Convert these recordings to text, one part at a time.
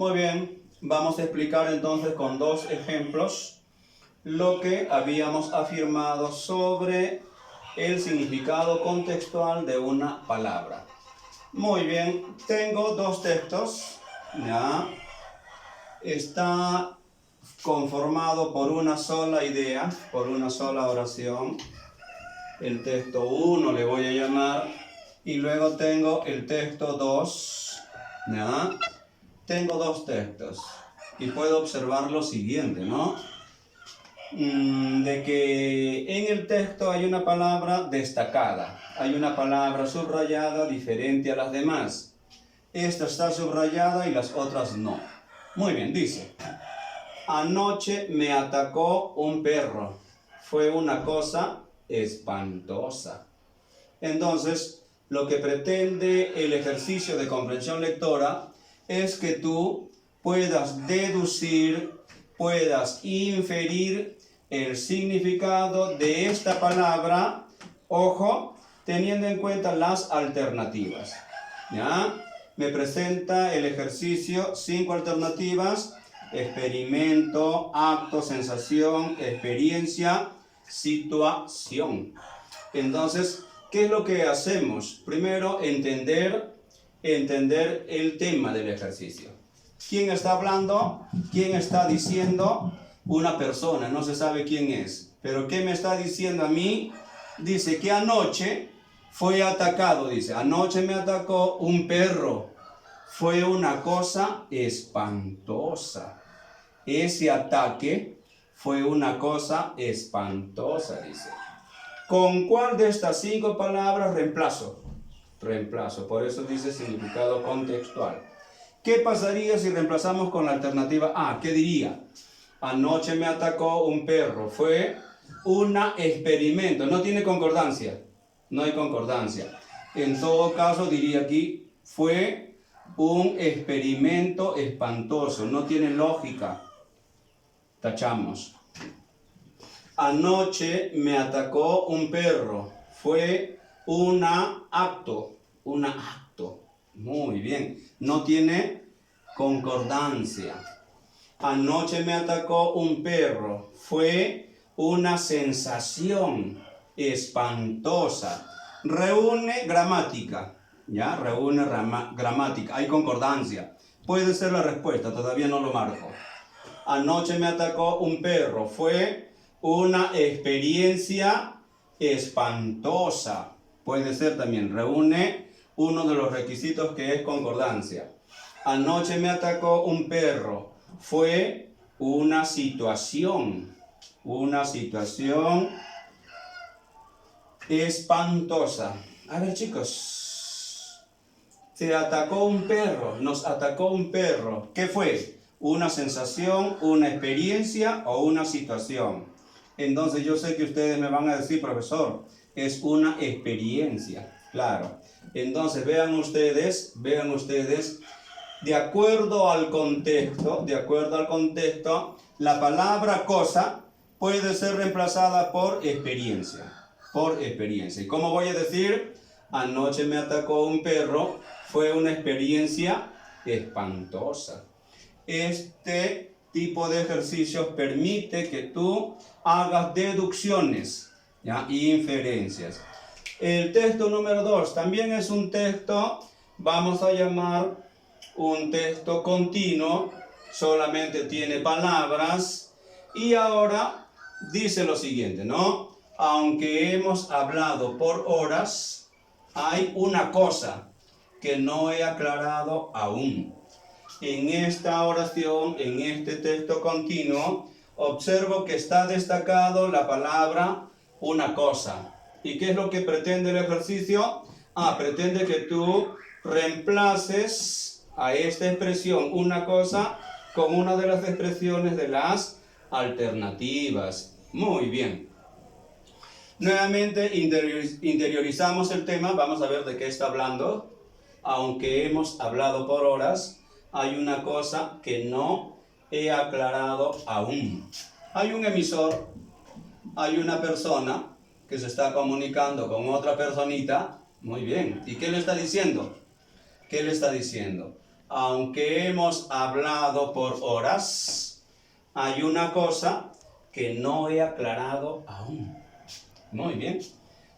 Muy bien, vamos a explicar entonces con dos ejemplos lo que habíamos afirmado sobre el significado contextual de una palabra. Muy bien, tengo dos textos, ¿ya? Está conformado por una sola idea, por una sola oración. El texto 1 le voy a llamar, y luego tengo el texto 2, ¿ya? Tengo dos textos y puedo observar lo siguiente, ¿no? De que en el texto hay una palabra destacada, hay una palabra subrayada diferente a las demás. Esta está subrayada y las otras no. Muy bien, dice: anoche me atacó un perro. Fue una cosa espantosa. Entonces, lo que pretende el ejercicio de comprensión lectora es que tú puedas deducir, puedas inferir el significado de esta palabra, ojo, teniendo en cuenta las alternativas. ¿Ya? Me presenta el ejercicio 5 alternativas: experimento, acto, sensación, experiencia, situación. Entonces, ¿qué es lo que hacemos? Primero, entender el tema del ejercicio. ¿Quién está hablando? ¿Quién está diciendo? Una persona, no se sabe quién es. Pero ¿qué me está diciendo a mí? Dice que anoche fue atacado, dice, anoche me atacó un perro. Fue una cosa espantosa. Ese ataque fue una cosa espantosa, dice. ¿Con cuál de estas 5 palabras reemplazo? Reemplazo, por eso dice significado contextual. ¿Qué pasaría si reemplazamos con la alternativa A? ¿Qué diría? Anoche me atacó un perro. Fue un experimento. No tiene concordancia. No hay concordancia. En todo caso diría aquí, fue un experimento espantoso. No tiene lógica. Tachamos. Anoche me atacó un perro. Fue un acto. Muy bien. No tiene concordancia. Anoche me atacó un perro. Fue una sensación espantosa. Reúne gramática. ¿Ya? Reúne gramática. Hay concordancia. Puede ser la respuesta. Todavía no lo marco. Anoche me atacó un perro. Fue una experiencia espantosa. Puede ser también. Reúne uno de los requisitos que es concordancia. Anoche me atacó un perro. Fue una situación espantosa. A ver, chicos. Se atacó un perro, nos atacó un perro. ¿Qué fue? ¿Una sensación, una experiencia o una situación? Entonces yo sé que ustedes me van a decir, profesor, es una experiencia. Claro. Entonces vean ustedes, de acuerdo al contexto, la palabra cosa puede ser reemplazada por experiencia. ¿Y cómo voy a decir? Anoche me atacó un perro, fue una experiencia espantosa. Este tipo de ejercicios permite que tú hagas deducciones, ¿ya? Y inferencias. El texto número 2 también es un texto, vamos a llamar un texto continuo, solamente tiene palabras, y ahora dice lo siguiente, ¿no? Aunque hemos hablado por horas, hay una cosa que no he aclarado aún. En esta oración, en este texto continuo, observo que está destacado la palabra una cosa. ¿Y qué es lo que pretende el ejercicio? Pretende que tú reemplaces a esta expresión una cosa con una de las expresiones de las alternativas. Muy bien. Nuevamente interiorizamos el tema. Vamos a ver de qué está hablando. Aunque hemos hablado por horas, hay una cosa que no he aclarado aún. Hay un emisor, hay una persona que se está comunicando con otra personita. Muy bien. ¿Y qué le está diciendo? ¿Qué le está diciendo? Aunque hemos hablado por horas, hay una cosa que no he aclarado aún. Muy bien.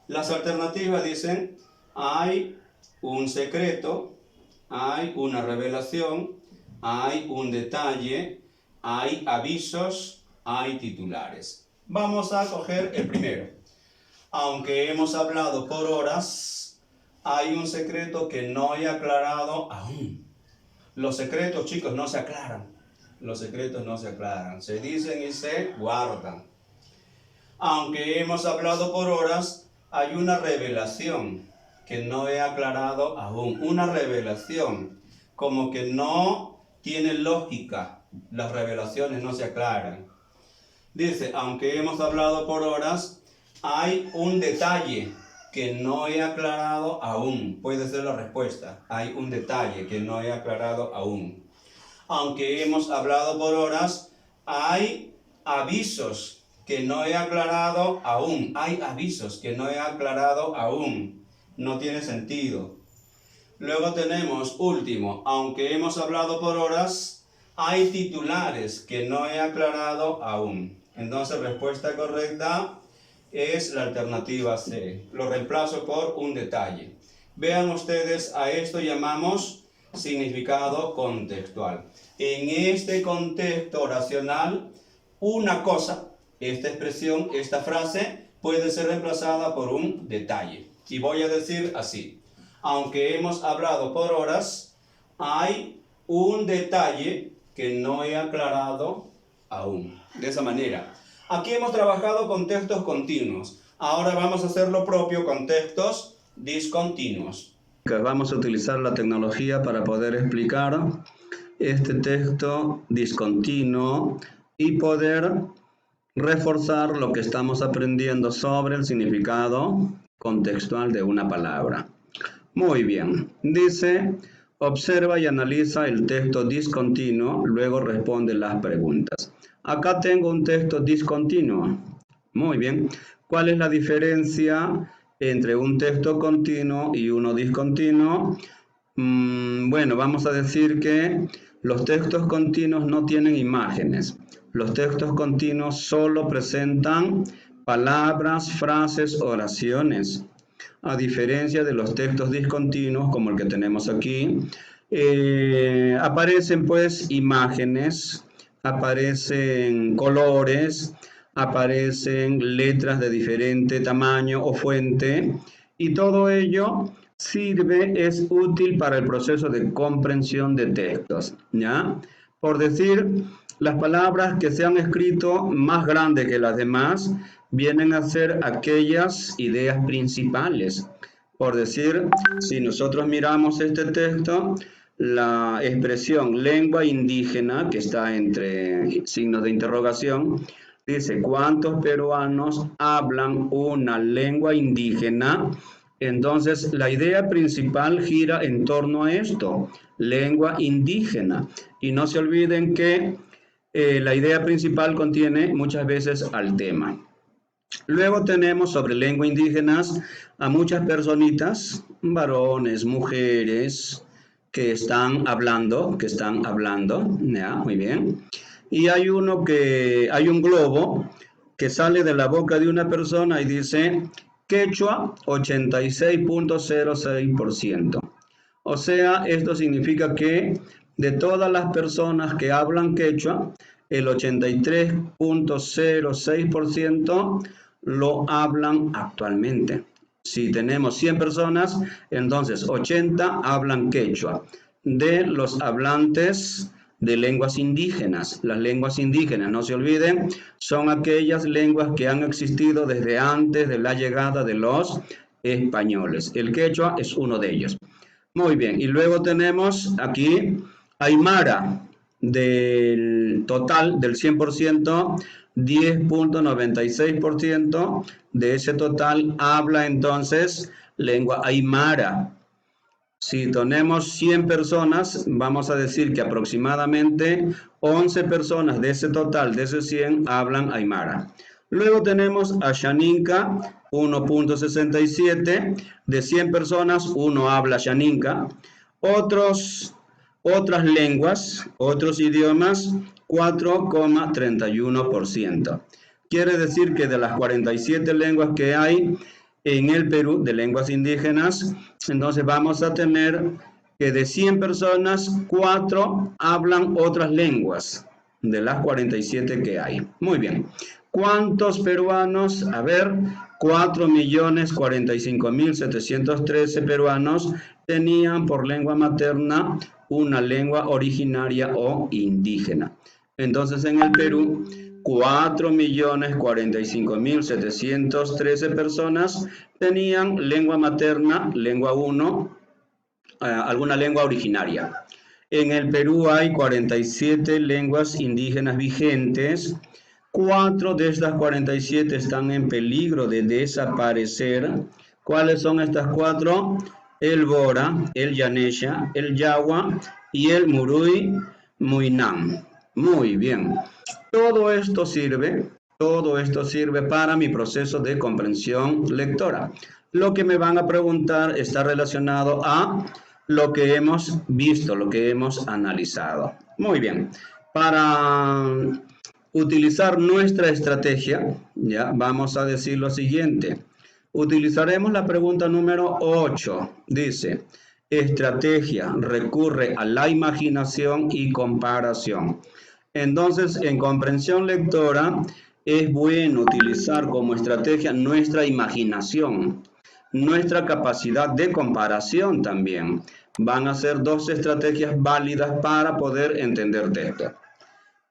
Las alternativas dicen, hay un secreto, hay una revelación, hay un detalle, hay avisos, hay titulares. Vamos a coger el primero. Aunque hemos hablado por horas, hay un secreto que no he aclarado aún. Los secretos, chicos, no se aclaran. Los secretos no se aclaran. Se dicen y se guardan. Aunque hemos hablado por horas, hay una revelación que no he aclarado aún. Una revelación, como que no tiene lógica. Las revelaciones no se aclaran. Dice, aunque hemos hablado por horas, hay un detalle que no he aclarado aún. Puede ser la respuesta. Hay un detalle que no he aclarado aún. Aunque hemos hablado por horas, hay avisos que no he aclarado aún. Hay avisos que no he aclarado aún. No tiene sentido. Luego tenemos, último, aunque hemos hablado por horas, hay titulares que no he aclarado aún. Entonces, respuesta correcta es la alternativa C. Lo reemplazo por un detalle. Vean ustedes, a esto llamamos significado contextual. En este contexto oracional, una cosa, esta expresión, esta frase, puede ser reemplazada por un detalle. Y voy a decir así. Aunque hemos hablado por horas, hay un detalle que no he aclarado aún. De esa manera. Aquí hemos trabajado con textos continuos. Ahora vamos a hacer lo propio con textos discontinuos. Vamos a utilizar la tecnología para poder explicar este texto discontinuo y poder reforzar lo que estamos aprendiendo sobre el significado contextual de una palabra. Muy bien. Dice, observa y analiza el texto discontinuo, luego responde las preguntas. Acá tengo un texto discontinuo. Muy bien. ¿Cuál es la diferencia entre un texto continuo y uno discontinuo? Bueno, vamos a decir que los textos continuos no tienen imágenes. Los textos continuos solo presentan palabras, frases, oraciones. A diferencia de los textos discontinuos, como el que tenemos aquí, aparecen pues imágenes, aparecen colores, aparecen letras de diferente tamaño o fuente, y todo ello es útil para el proceso de comprensión de textos, ¿ya? Por decir, las palabras que se han escrito más grandes que las demás vienen a ser aquellas ideas principales. Por decir, si nosotros miramos este texto, la expresión lengua indígena, que está entre signos de interrogación, dice, ¿cuántos peruanos hablan una lengua indígena? Entonces, la idea principal gira en torno a esto, lengua indígena. Y no se olviden que la idea principal contiene muchas veces al tema. Luego tenemos sobre lengua indígenas a muchas personitas, varones, mujeres, que están hablando, ¿ya? Muy bien. Y hay un globo que sale de la boca de una persona y dice quechua 86.06%. O sea, esto significa que de todas las personas que hablan quechua, el 83.06% lo hablan actualmente. Si tenemos 100 personas, entonces 80 hablan quechua. De los hablantes de lenguas indígenas. Las lenguas indígenas, no se olviden, son aquellas lenguas que han existido desde antes de la llegada de los españoles. El quechua es uno de ellos. Muy bien, y luego tenemos aquí Aymara, del total del 100%, 10.96% de ese total habla entonces lengua Aymara. Si tenemos 100 personas, vamos a decir que aproximadamente 11 personas de ese total, de esos 100, hablan Aymara. Luego tenemos a Xaninca, 1.67. De 100 personas, uno habla Xaninca. Otros Otras lenguas, otros idiomas, 4,31%. Quiere decir que de las 47 lenguas que hay en el Perú, de lenguas indígenas, entonces vamos a tener que de 100 personas, 4 hablan otras lenguas, de las 47 que hay. Muy bien. ¿Cuántos peruanos? A ver, 4.045.713 peruanos tenían por lengua materna una lengua originaria o indígena. Entonces en el Perú, 4.045.713 personas tenían lengua materna, lengua 1, alguna lengua originaria. En el Perú hay 47 lenguas indígenas vigentes. 4 de estas 47 están en peligro de desaparecer. ¿Cuáles son estas 4? El Bora, el Yanesha, el Yawa y el Murui Muinam. Muy bien. Todo esto sirve para mi proceso de comprensión lectora. Lo que me van a preguntar está relacionado a lo que hemos visto, lo que hemos analizado. Muy bien. Para utilizar nuestra estrategia, ya vamos a decir lo siguiente. Utilizaremos la pregunta número 8. Dice, estrategia recurre a la imaginación y comparación. Entonces, en comprensión lectora, es bueno utilizar como estrategia nuestra imaginación, nuestra capacidad de comparación también. Van a ser dos estrategias válidas para poder entender texto.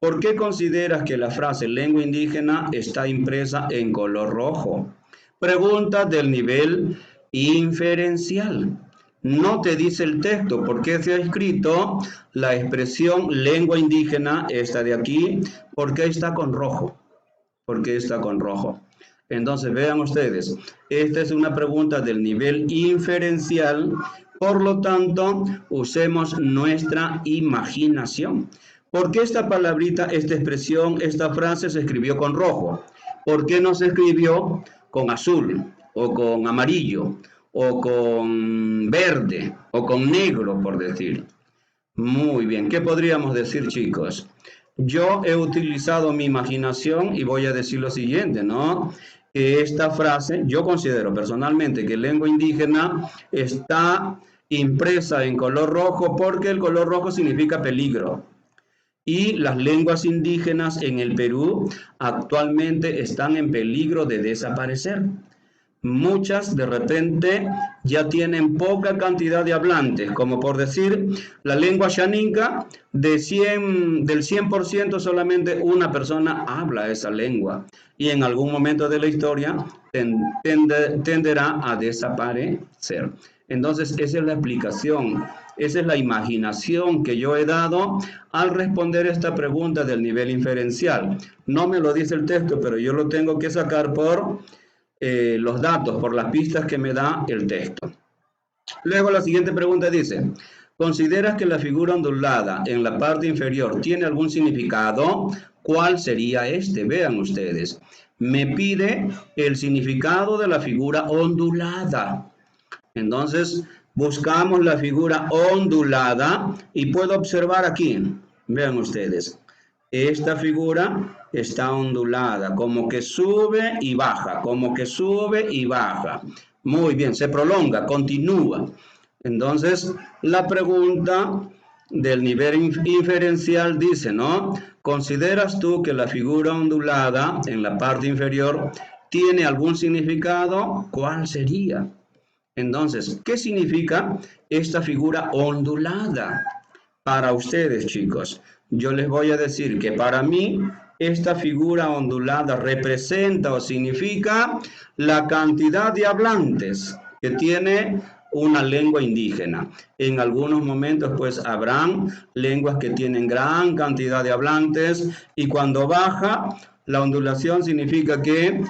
¿Por qué consideras que la frase lengua indígena está impresa en color rojo? Pregunta del nivel inferencial. No te dice el texto por qué se ha escrito la expresión lengua indígena, esta de aquí, por qué está con rojo. ¿Por qué está con rojo? Entonces vean ustedes, esta es una pregunta del nivel inferencial, por lo tanto usemos nuestra imaginación. ¿Por qué esta palabrita, esta expresión, esta frase se escribió con rojo? ¿Por qué no se escribió con azul o con amarillo o con verde o con negro, por decir? Muy bien, ¿qué podríamos decir, chicos? Yo he utilizado mi imaginación y voy a decir lo siguiente, ¿no? Esta frase, yo considero personalmente que lengua indígena está impresa en color rojo porque el color rojo significa peligro. Y las lenguas indígenas en el Perú actualmente están en peligro de desaparecer. Muchas de repente ya tienen poca cantidad de hablantes, como por decir la lengua xaninca, del 100% solamente una persona habla esa lengua y en algún momento de la historia tenderá a desaparecer. Entonces esa es la explicación, esa es la imaginación que yo he dado al responder esta pregunta del nivel inferencial. No me lo dice el texto, pero yo lo tengo que sacar por los datos, por las pistas que me da el texto. Luego la siguiente pregunta dice, ¿consideras que la figura ondulada en la parte inferior tiene algún significado? ¿Cuál sería este? Vean ustedes. Me pide el significado de la figura ondulada. Entonces, buscamos la figura ondulada y puedo observar aquí. Vean ustedes. Esta figura está ondulada, como que sube y baja, como que sube y baja. Muy bien, se prolonga, continúa. Entonces, la pregunta del nivel inferencial dice, ¿no? ¿Consideras tú que la figura ondulada en la parte inferior tiene algún significado? ¿Cuál sería? Entonces, ¿qué significa esta figura ondulada para ustedes, chicos? Yo les voy a decir que para mí esta figura ondulada representa o significa la cantidad de hablantes que tiene una lengua indígena. En algunos momentos pues habrán lenguas que tienen gran cantidad de hablantes y cuando baja la ondulación significa que,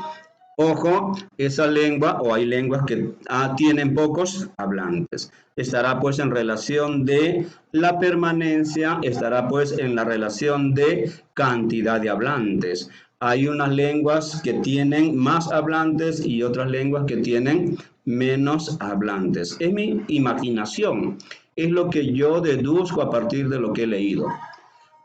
ojo, esa lengua o hay lenguas que tienen pocos hablantes. Estará pues en relación de la permanencia, estará pues en la relación de cantidad de hablantes. Hay unas lenguas que tienen más hablantes y otras lenguas que tienen menos hablantes. Es mi imaginación. es lo que yo deduzco a partir de lo que he leído.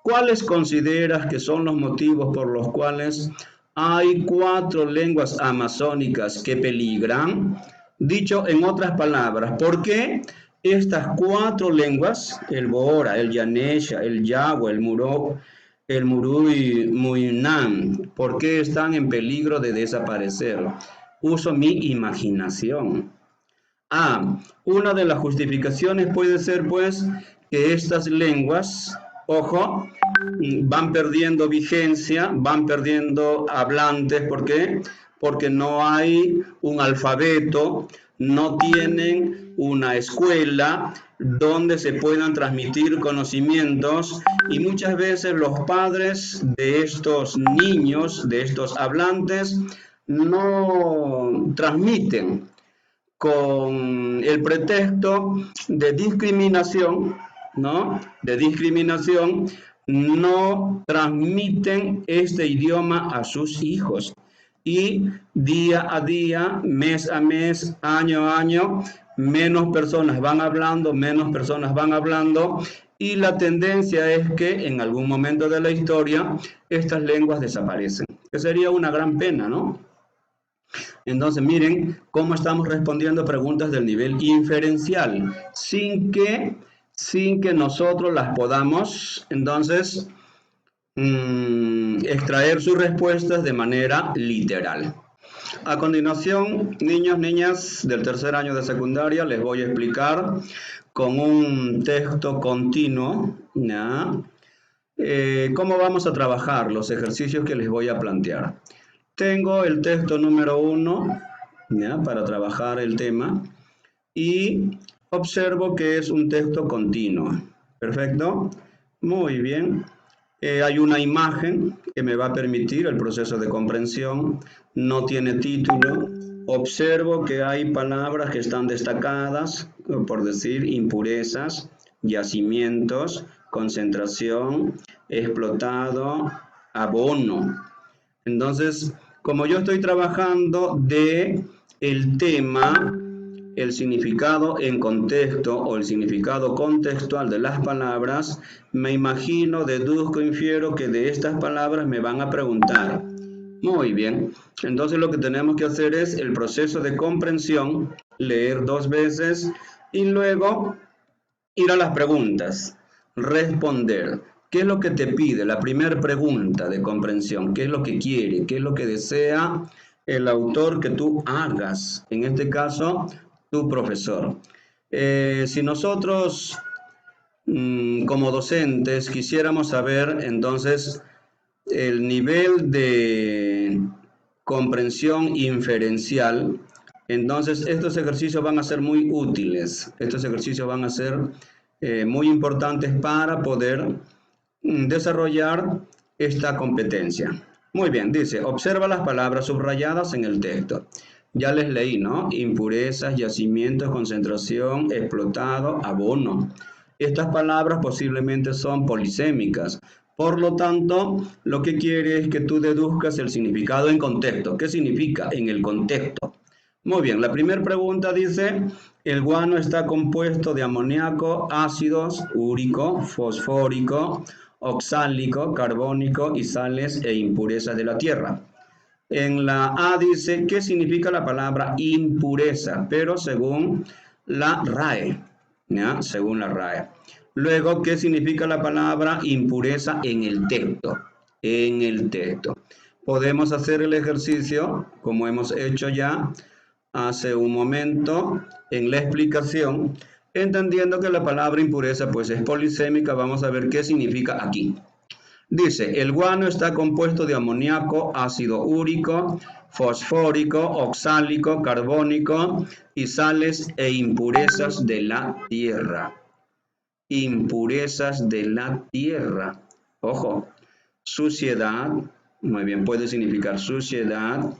¿Cuáles consideras que son los motivos por los cuales hay 4 lenguas amazónicas que peligran? Dicho en otras palabras, ¿por qué estas 4 lenguas, el Bora, el Yanesha, el Yagua, el Murui Muinam, por qué están en peligro de desaparecer? Uso mi imaginación. Una de las justificaciones puede ser pues que estas lenguas, ojo, van perdiendo vigencia, van perdiendo hablantes. ¿Por qué? Porque no hay un alfabeto, no tienen una escuela donde se puedan transmitir conocimientos, y muchas veces los padres de estos niños, de estos hablantes, no transmiten con el pretexto de discriminación, ¿no? De discriminación, no transmiten este idioma a sus hijos. Y día a día, mes a mes, año a año, menos personas van hablando, y la tendencia es que en algún momento de la historia estas lenguas desaparecen. Que sería una gran pena, ¿no? Entonces, miren cómo estamos respondiendo preguntas del nivel inferencial, sin que nosotros las podamos, entonces, extraer sus respuestas de manera literal. A continuación, niños, niñas del tercer año de secundaria, les voy a explicar con un texto continuo, ¿ya? Cómo vamos a trabajar los ejercicios que les voy a plantear. Tengo el texto número 1, ¿ya?, para trabajar el tema, y observo que es un texto continuo. ¿Perfecto? Muy bien. Hay una imagen que me va a permitir el proceso de comprensión. No tiene título. Observo que hay palabras que están destacadas, por decir impurezas, yacimientos, concentración, explotado, abono. Entonces, como yo estoy trabajando de el tema, el significado en contexto o el significado contextual de las palabras, me imagino, deduzco, infiero que de estas palabras me van a preguntar. Muy bien, entonces lo que tenemos que hacer es el proceso de comprensión, leer 2 veces y luego ir a las preguntas, responder. ¿Qué es lo que te pide? La primera pregunta de comprensión. ¿Qué es lo que quiere? ¿Qué es lo que desea el autor que tú hagas? En este caso, tu profesor. Si nosotros, como docentes, quisiéramos saber entonces el nivel de comprensión inferencial, entonces estos ejercicios van a ser muy útiles. Estos ejercicios van a ser muy importantes para poder desarrollar esta competencia. Muy bien, dice, observa las palabras subrayadas en el texto. Ya les leí, ¿no? Impurezas, yacimientos, concentración, explotado, abono. Estas palabras posiblemente son polisémicas. Por lo tanto, lo que quiere es que tú deduzcas el significado en contexto. ¿Qué significa en el contexto? Muy bien, la primera pregunta dice, el guano está compuesto de amoníaco, ácidos, úrico, fosfórico, oxálico, carbónico y sales e impurezas de la tierra. En la A dice, ¿qué significa la palabra impureza? Pero según la RAE, ¿ya? Según la RAE. Luego, ¿qué significa la palabra impureza en el texto? En el texto. Podemos hacer el ejercicio, como hemos hecho ya hace un momento en la explicación, entendiendo que la palabra impureza pues es polisémica. Vamos a ver qué significa aquí. Dice, el guano está compuesto de amoníaco, ácido úrico, fosfórico, oxálico, carbónico y sales e impurezas de la tierra. Impurezas de la tierra. Ojo, suciedad, muy bien, puede significar suciedad.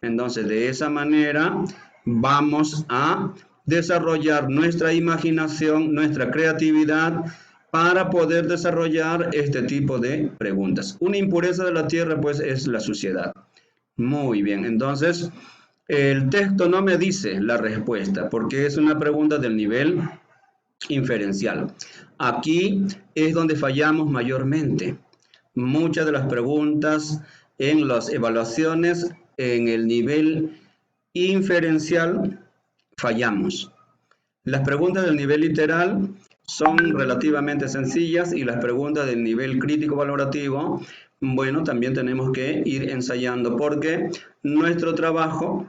Entonces, de esa manera vamos a desarrollar nuestra imaginación, nuestra creatividad, para poder desarrollar este tipo de preguntas. Una impureza de la tierra, pues, es la suciedad. Muy bien, entonces, el texto no me dice la respuesta, porque es una pregunta del nivel inferencial. Aquí es donde fallamos mayormente. Muchas de las preguntas en las evaluaciones en el nivel inferencial fallamos. Las preguntas del nivel literal son relativamente sencillas y las preguntas del nivel crítico valorativo, bueno, también tenemos que ir ensayando porque nuestro trabajo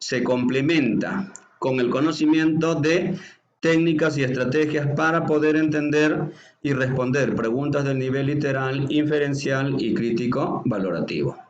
se complementa con el conocimiento de técnicas y estrategias para poder entender y responder preguntas del nivel literal, inferencial y crítico valorativo.